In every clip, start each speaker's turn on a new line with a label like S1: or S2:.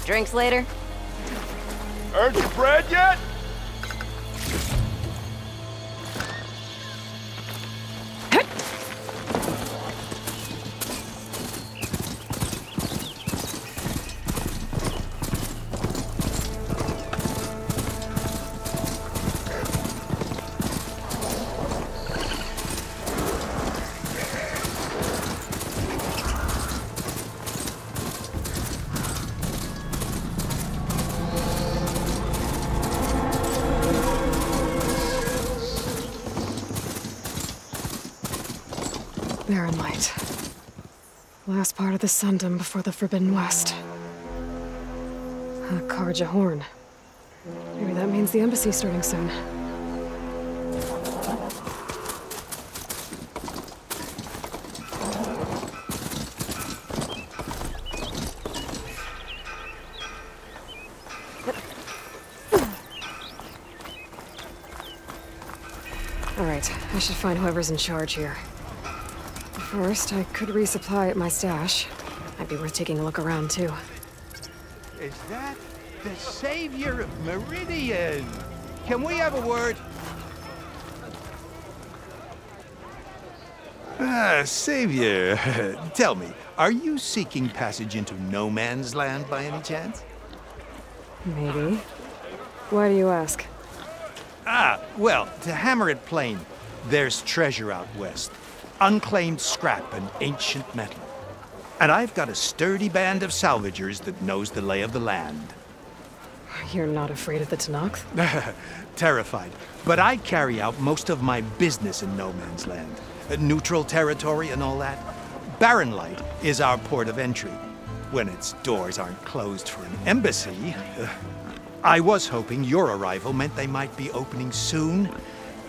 S1: Drinks later?
S2: Earned your bread yet?
S3: Barren light. Last part of the Sundom before the Forbidden West. A Karja horn. Maybe that means the embassy's starting soon. Alright, I should find whoever's in charge here. First, I could resupply at my stash. Might be worth taking a look around, too.
S2: Is that the savior of Meridian? Can we have a word? Savior, tell me, are you seeking passage into no man's land by any chance?
S3: Maybe. Why do you ask?
S2: Well, to hammer it plain, there's treasure out west. Unclaimed scrap and ancient metal. And I've got a sturdy band of salvagers that knows the lay of the land.
S3: You're not afraid of the Tenakth?
S2: Terrified. But I carry out most of my business in no man's land. Neutral territory and all that. Barren Light is our port of entry. When its doors aren't closed for an embassy. I was hoping your arrival meant they might be opening soon.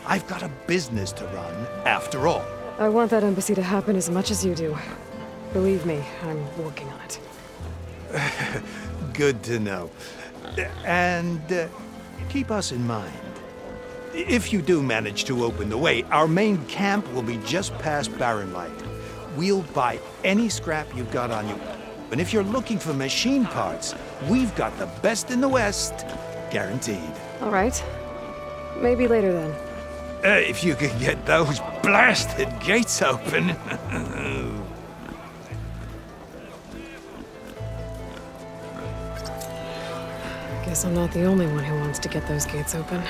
S2: I've got a business to run, after all.
S3: I want that embassy to happen as much as you do. Believe me, I'm working on it.
S2: Good to know. And keep us in mind. If you do manage to open the way, our main camp will be just past Barren Light. We'll buy any scrap you've got on you. And if you're looking for machine parts, we've got the best in the West, guaranteed.
S3: All right. Maybe later then.
S2: If you can get those blasted gates open.
S3: Guess I'm not the only one who wants to get those gates open.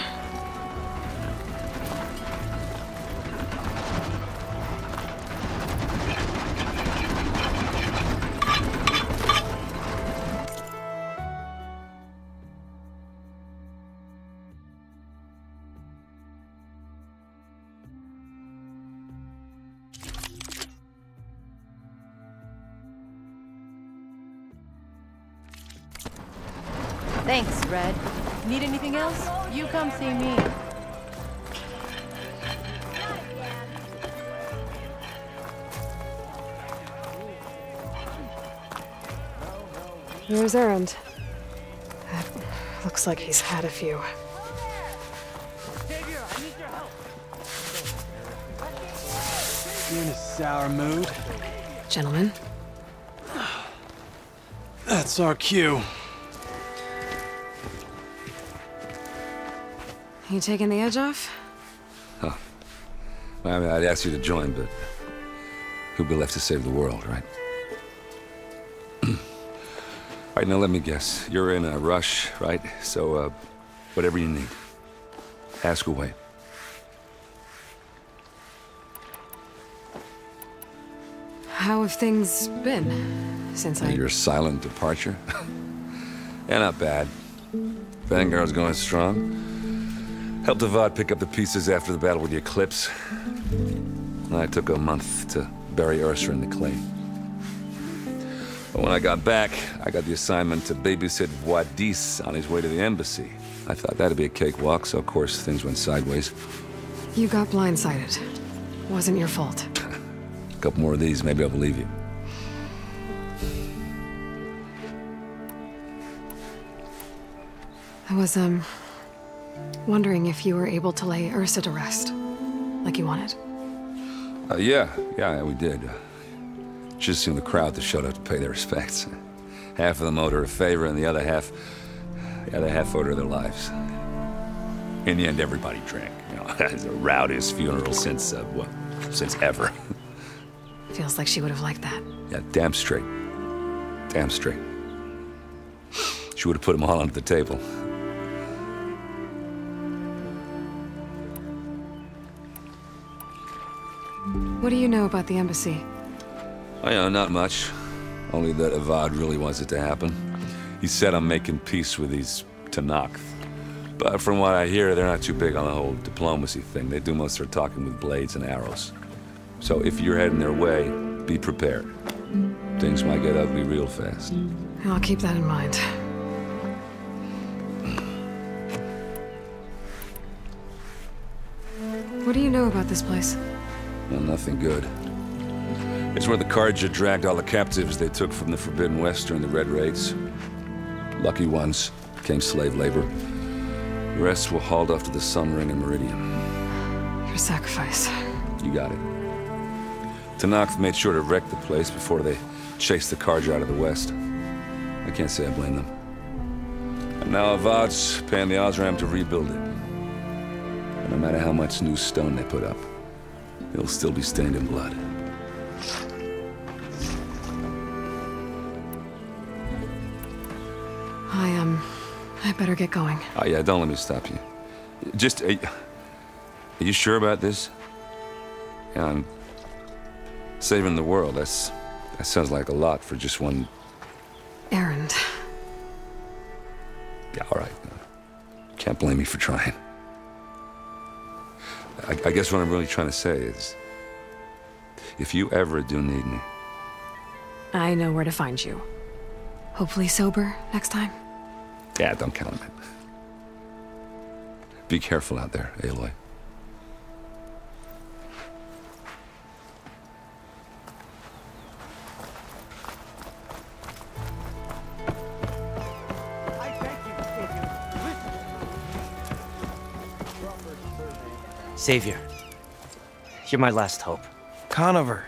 S1: Thanks, Red. Need anything else? You come see me.
S3: Where's Errand? Looks like he's had a few.
S4: Savior, I need your help. You in a sour mood?
S3: Gentlemen?
S4: That's our cue.
S3: You taking the edge off?
S5: Huh. Well, I mean, I'd ask you to join, but who'd be left to save the world, right? All right, now let me guess. You're in a rush, right? So, whatever you need, ask away.
S3: How have things been since
S5: Your silent departure? Yeah, not bad. Vanguard's going strong. Helped Avad pick up the pieces after the battle with the Eclipse. I took a month to bury Ursa in the clay. But when I got back, I got the assignment to babysit Wadis on his way to the embassy. I thought that'd be a cakewalk, so of course things went sideways.
S3: You got blindsided. Wasn't your fault.
S5: A couple more of these, maybe I'll believe you.
S3: I was, wondering if you were able to lay Ursa to rest, like you wanted.
S5: Yeah, we did. Just seen the crowd that showed up to pay their respects. Half of them owed her a favor, and the other half owed her their lives. In the end, everybody drank. You know, it was the rowdiest funeral since ever.
S3: Feels like she would have liked that.
S5: Yeah, damn straight. Damn straight. She would have put them all under the table.
S3: What do you know about the embassy?
S5: Oh, yeah, not much. Only that Avad really wants it to happen. He said I'm making peace with these Tanakh. But from what I hear, they're not too big on the whole diplomacy thing. They do most of their talking with blades and arrows. So if you're heading their way, be prepared. Things might get ugly real fast.
S3: I'll keep that in mind. What do you know about this place?
S5: Well, nothing good. It's where the Karja dragged all the captives they took from the Forbidden West during the Red Raids. Lucky ones became slave labor. The rest were hauled off to the Sun Ring and Meridian.
S3: Your sacrifice.
S5: You got it. Tanakh made sure to wreck the place before they chased the Karja out of the West. I can't say I blame them. And now Avad's paying the Osram to rebuild it. And no matter how much new stone they put up, it'll still be stained in blood.
S3: I better get going.
S5: Oh, yeah, don't let me stop you. Just, are you sure about this? Yeah, I'm saving the world. That sounds like a lot for just one...
S3: Errand.
S5: Yeah, all right. Can't blame me for trying. I guess what I'm really trying to say is, if you ever do need me...
S3: I know where to find you. Hopefully sober next time.
S5: Yeah, don't count on it. Be careful out there, Aloy.
S6: Savior, you're my last hope.
S7: Conover.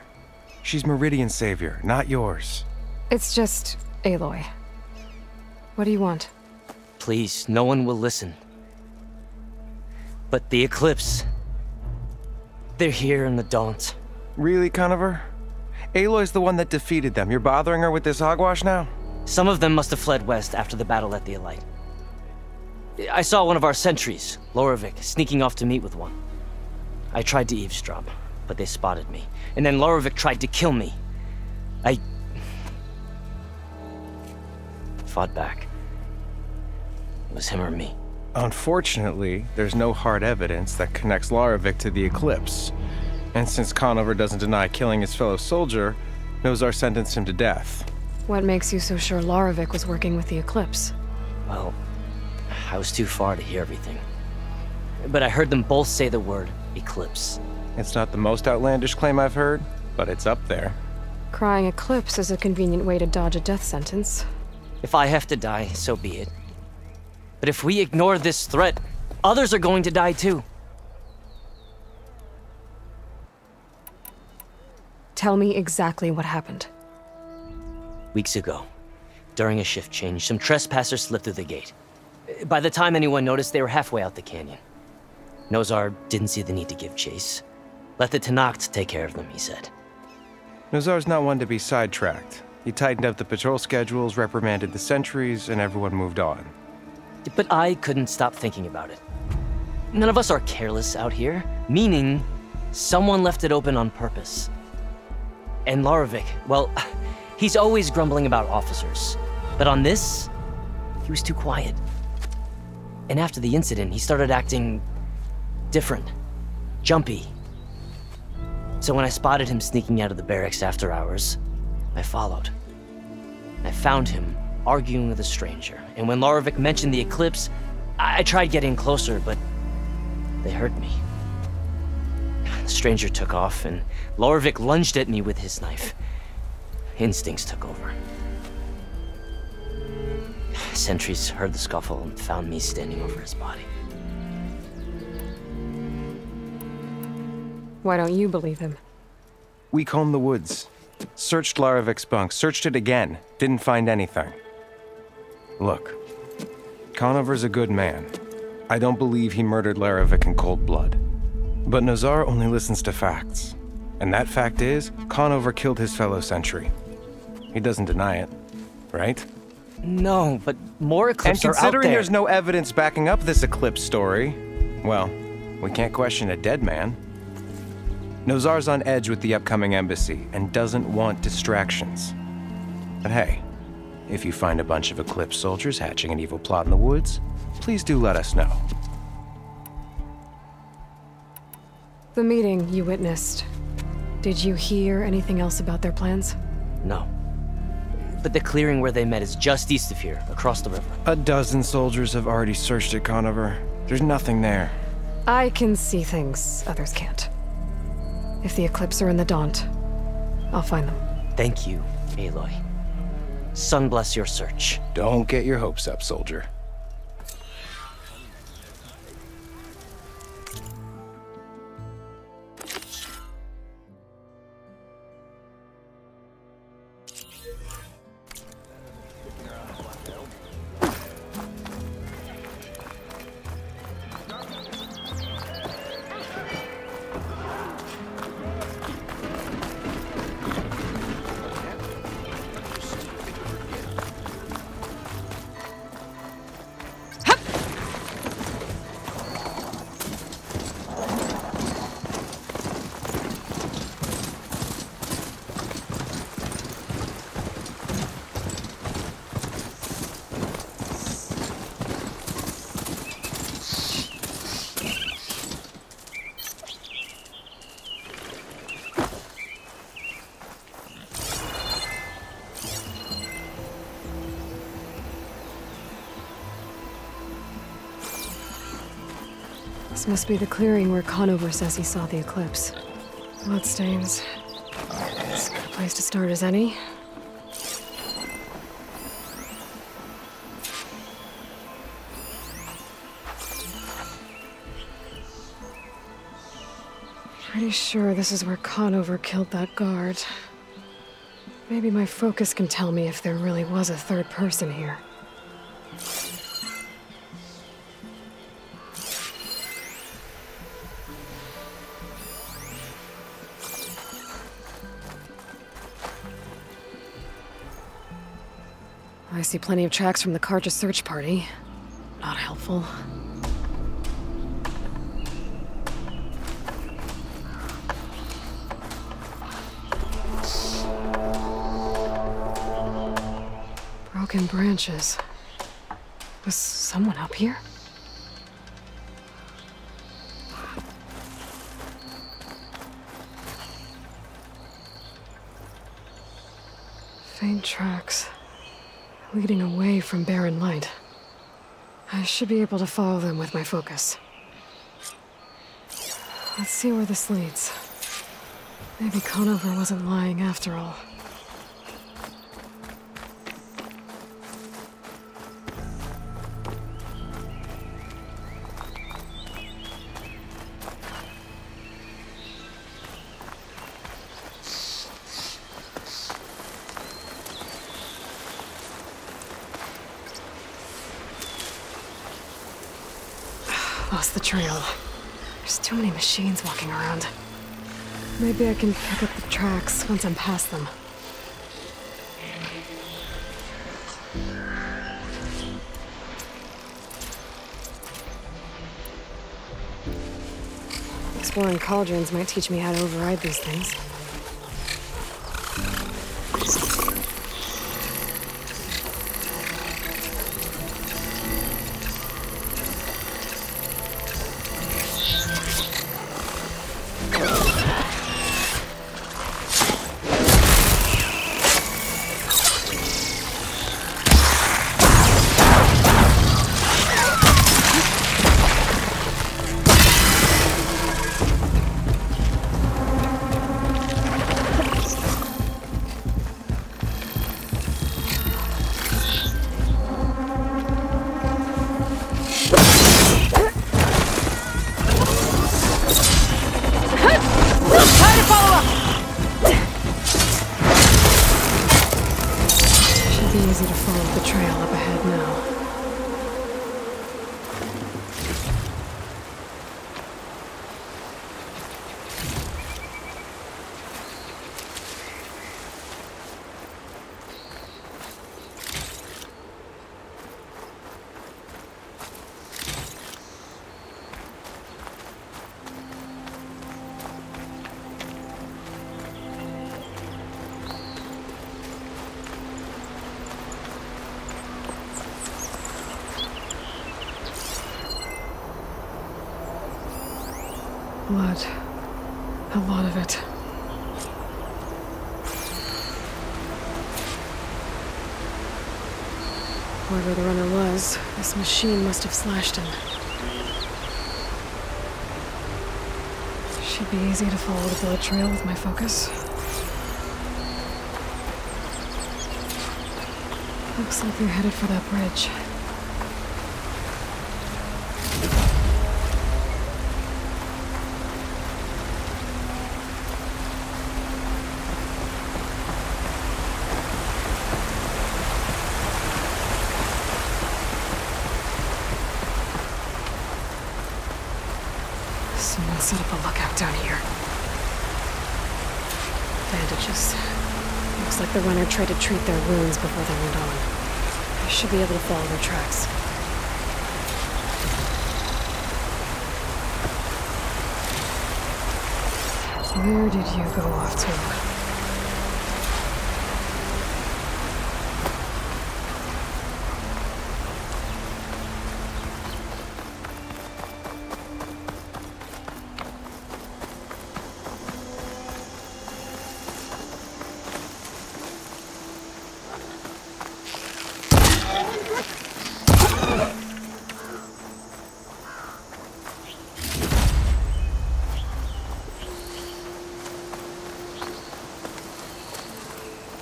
S7: She's Meridian's savior, not yours.
S3: It's just Aloy. What do you want?
S6: Please, no one will listen. But the Eclipse... they're here and the don't.
S7: Really, Conover? Aloy's the one that defeated them. You're bothering her with this hogwash now?
S6: Some of them must have fled west after the battle at the Elite. I saw one of our sentries, Loravik, sneaking off to meet with one. I tried to eavesdrop, but they spotted me. And then Loravik tried to kill me. I... fought back. It was him or me.
S7: Unfortunately, there's no hard evidence that connects Loravik to the Eclipse. And since Conover doesn't deny killing his fellow soldier, Nozar sentenced him to death.
S3: What makes you so sure Loravik was working with the Eclipse?
S6: Well, I was too far to hear everything. But I heard them both say the word Eclipse.
S7: It's not the most outlandish claim I've heard, but it's up there.
S3: Crying Eclipse is a convenient way to dodge a death sentence.
S6: If I have to die, so be it. But if we ignore this threat, others are going to die too.
S3: Tell me exactly what happened.
S6: Weeks ago, during a shift change, some trespassers slipped through the gate. By the time anyone noticed, they were halfway out the canyon. Nozar didn't see the need to give chase. Let the Tanakh take care of them, he said.
S7: Nozar's not one to be sidetracked. He tightened up the patrol schedules, reprimanded the sentries, and everyone moved on.
S6: But I couldn't stop thinking about it. None of us are careless out here, meaning someone left it open on purpose. And Loravik, well, he's always grumbling about officers. But on this, he was too quiet. And after the incident, he started acting different, jumpy. So when I spotted him sneaking out of the barracks after hours, I followed. I found him arguing with a stranger, and when Loravik mentioned the Eclipse, I tried getting closer, but they heard me. The stranger took off, and Loravik lunged at me with his knife. Instincts took over. Sentries heard the scuffle and found me standing over his body.
S3: Why don't you believe him?
S7: We combed the woods. Searched Laravik's bunk, searched it again. Didn't find anything. Look, Conover's a good man. I don't believe he murdered Larovic in cold blood. But Nazar only listens to facts. And that fact is, Conover killed his fellow sentry. He doesn't deny it, right?
S6: No, but more eclipses are out there.
S7: And considering there's no evidence backing up this eclipse story, well, we can't question a dead man. Nozar's on edge with the upcoming embassy and doesn't want distractions. But hey, if you find a bunch of Eclipse soldiers hatching an evil plot in the woods, please do let us know.
S3: The meeting you witnessed. Did you hear anything else about their plans?
S6: No. But the clearing where they met is just east of here, across the river.
S7: A dozen soldiers have already searched it, Conover. There's nothing there.
S3: I can see things others can't. If the Eclipse are in the Daunt, I'll find them.
S6: Thank you, Aloy. Sun bless your search.
S7: Don't get your hopes up, soldier.
S3: This must be the clearing where Conover says he saw the eclipse. Bloodstains. As good a place to start as any. Pretty sure this is where Conover killed that guard. Maybe my focus can tell me if there really was a third person here. I see plenty of tracks from the Karja search party. Not helpful. Broken branches. Was someone up here? Faint tracks. Leading away from barren light. I should be able to follow them with my focus. Let's see where this leads. Maybe Conover wasn't lying after all. Lost the trail. There's too many machines walking around. Maybe I can pick up the tracks once I'm past them. Exploring cauldrons might teach me how to override these things. Blood. A lot of it. Whoever the runner was, this machine must have slashed him. Should be easy to follow the bullet trail with my focus. Looks like they're headed for that bridge. Someone set up a lookout down here. Bandages. Looks like the runner tried to treat their wounds before they went on. I should be able to follow their tracks. Where did you go off to?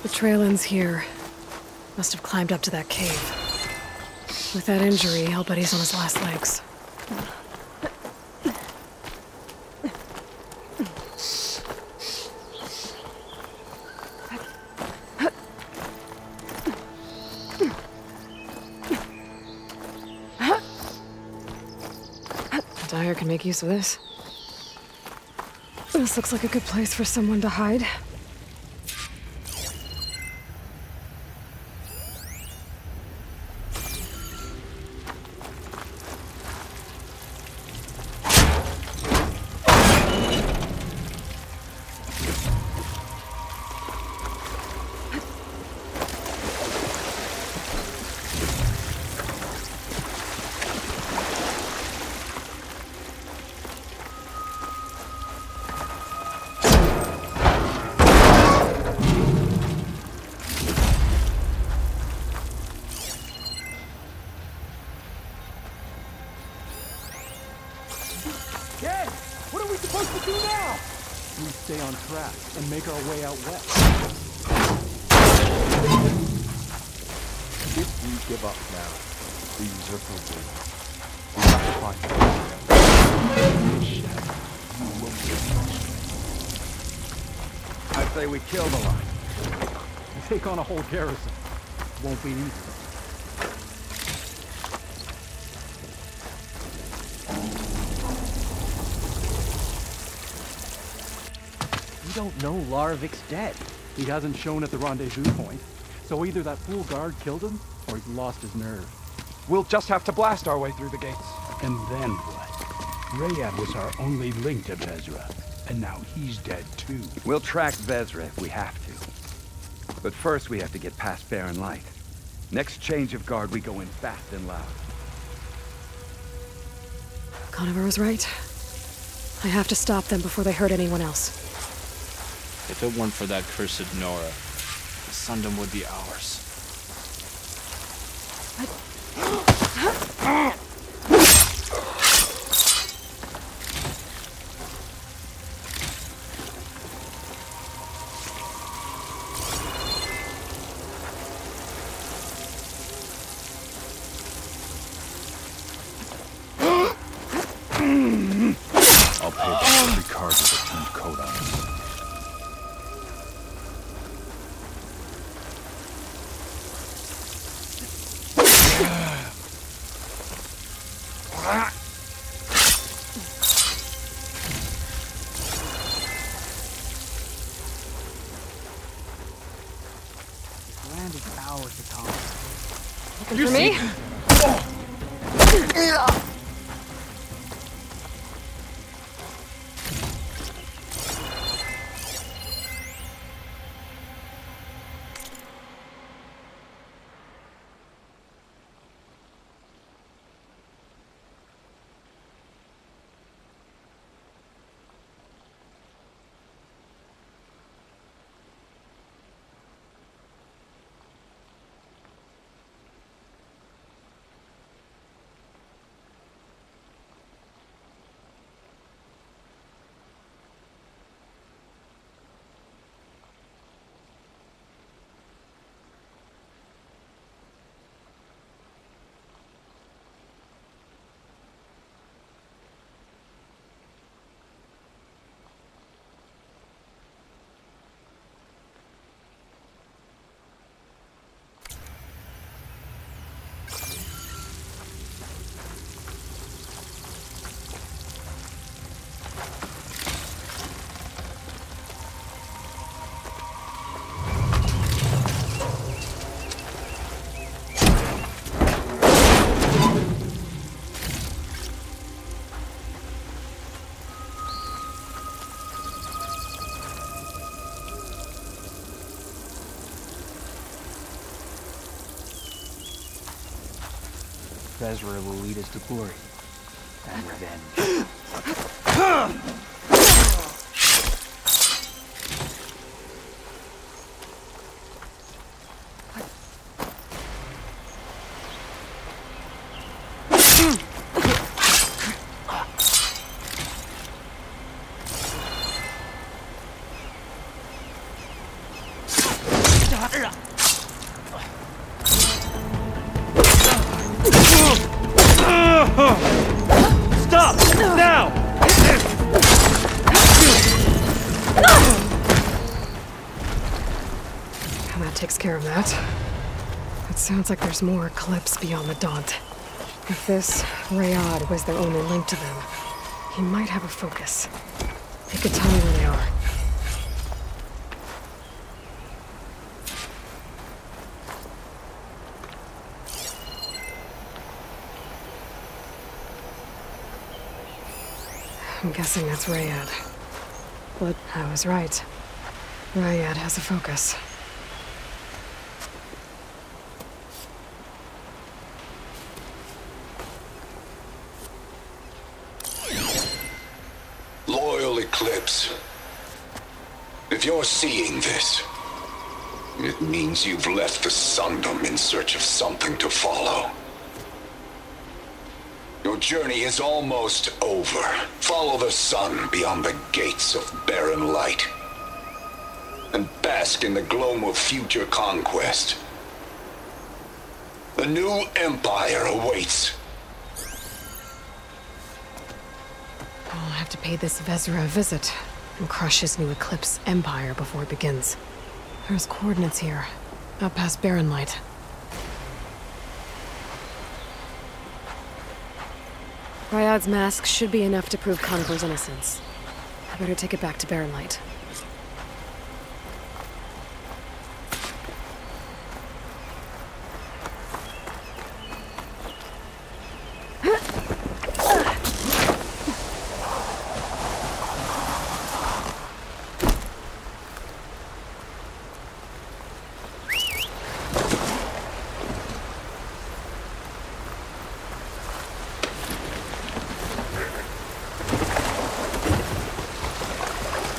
S3: The trail ends here. Must have climbed up to that cave. With that injury, I'll bet he's on his last legs. Dyer can make use of this. This looks like a good place for someone to hide.
S4: Stay on track and make our way out west. If we give up now, these are forbidden. We have to find them. I say we kill the lot. Take on a whole garrison. Won't be easy.
S8: We don't know Larovik's dead.
S4: He hasn't shown at the rendezvous point, so either that fool guard killed him, or he's lost his nerve.
S9: We'll just have to blast our way through the gates.
S10: And then what? Rayad was our only link to Vezra, and now he's dead too.
S9: We'll track Vezra if we have to. But first we have to get past Barren Light. Next change of guard, we go in fast and loud.
S3: Conover was right. I have to stop them before they hurt anyone else.
S11: If it weren't for that cursed Nora, the Sundom would be ours.
S10: I'll pay for every card with a turned coat on us.
S8: Land is ours to come.
S3: Looking for me?
S8: Vezra will lead us to glory and revenge.
S12: Stop! Now!
S3: And that takes care of that. It sounds like there's more eclipse beyond the Daunt. If this Rayad was their only link to them, he might have a focus. He could tell me where they are. I'm guessing that's Rayad. But I was right. Rayad has a focus.
S13: Loyal Eclipse. If you're seeing this, it means you've left the Sundom in search of something to follow. Your journey is almost over. Follow the sun beyond the gates of barren light, and bask in the gloam of future conquest. The new empire awaits.
S3: I'll have to pay this Vezra a visit and crush his new Eclipse empire before it begins. There's coordinates here, up past barren light. Ryad's mask should be enough to prove Convor's innocence. I better take it back to barren light.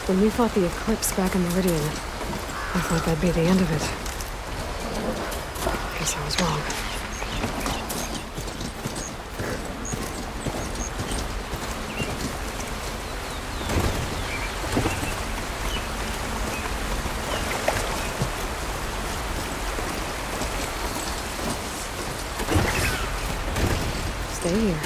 S3: When we fought the Eclipse back in Meridian, I thought that'd be the end of it. Guess I was wrong. Stay here.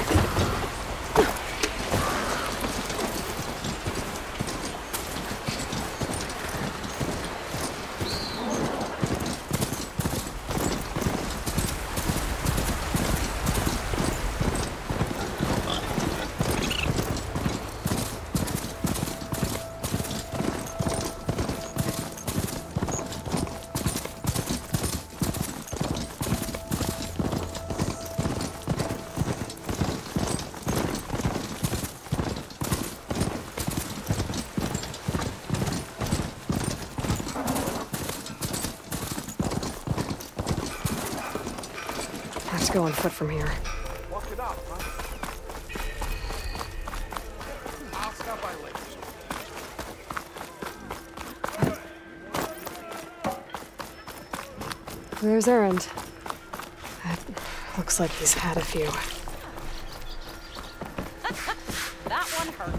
S3: Go on foot from here.
S4: Walk it up, huh? I'll stop by later.
S3: There's Errand. It looks like he's had a few.
S1: That one hurt.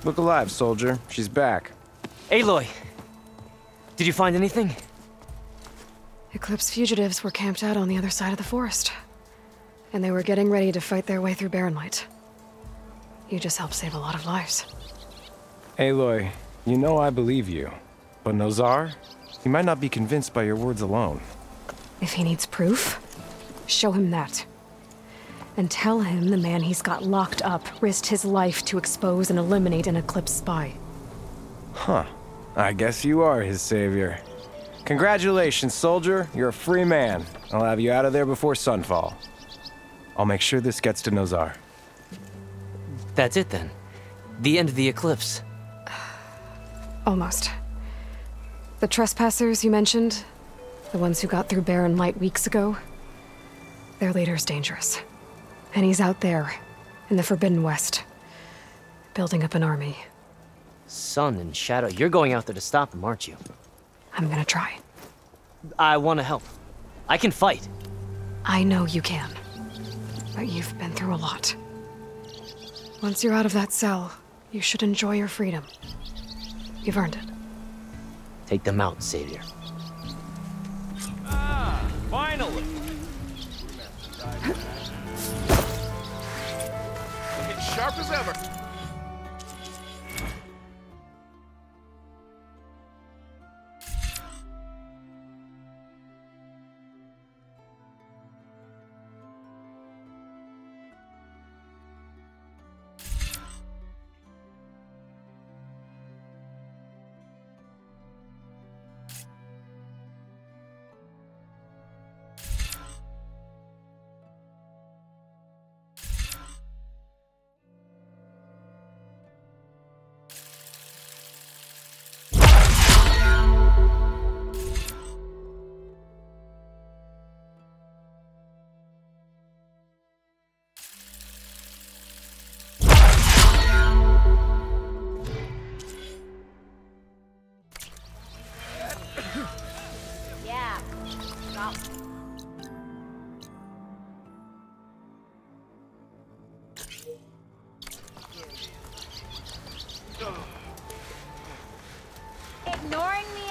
S7: Look alive, soldier. She's back.
S6: Aloy! Did you find anything?
S3: Eclipse fugitives were camped out on the other side of the forest. And they were getting ready to fight their way through barren light. You just helped save a lot of lives.
S7: Aloy, you know I believe you. But Nozar? He might not be convinced by your words alone.
S3: If he needs proof, show him that. And tell him the man he's got locked up risked his life to expose and eliminate an Eclipse spy.
S7: Huh. I guess you are his savior. Congratulations, soldier. You're a free man. I'll have you out of there before sunfall. I'll make sure this gets to Nozar.
S6: That's it then. The end of the Eclipse.
S3: Almost. The trespassers you mentioned, The ones who got through Barren Light weeks ago. Their leader's dangerous. And he's out there, in the Forbidden West, building up an army.
S6: Sun and Shadow, you're going out there to stop him, aren't you?
S3: I'm gonna try.
S6: I want to help. I can fight.
S3: I know you can. But you've been through a lot. Once you're out of that cell, you should enjoy your freedom. You've earned it.
S6: Take them out, Savior.
S12: Ah, finally! Looking sharp as ever.
S14: Ignoring me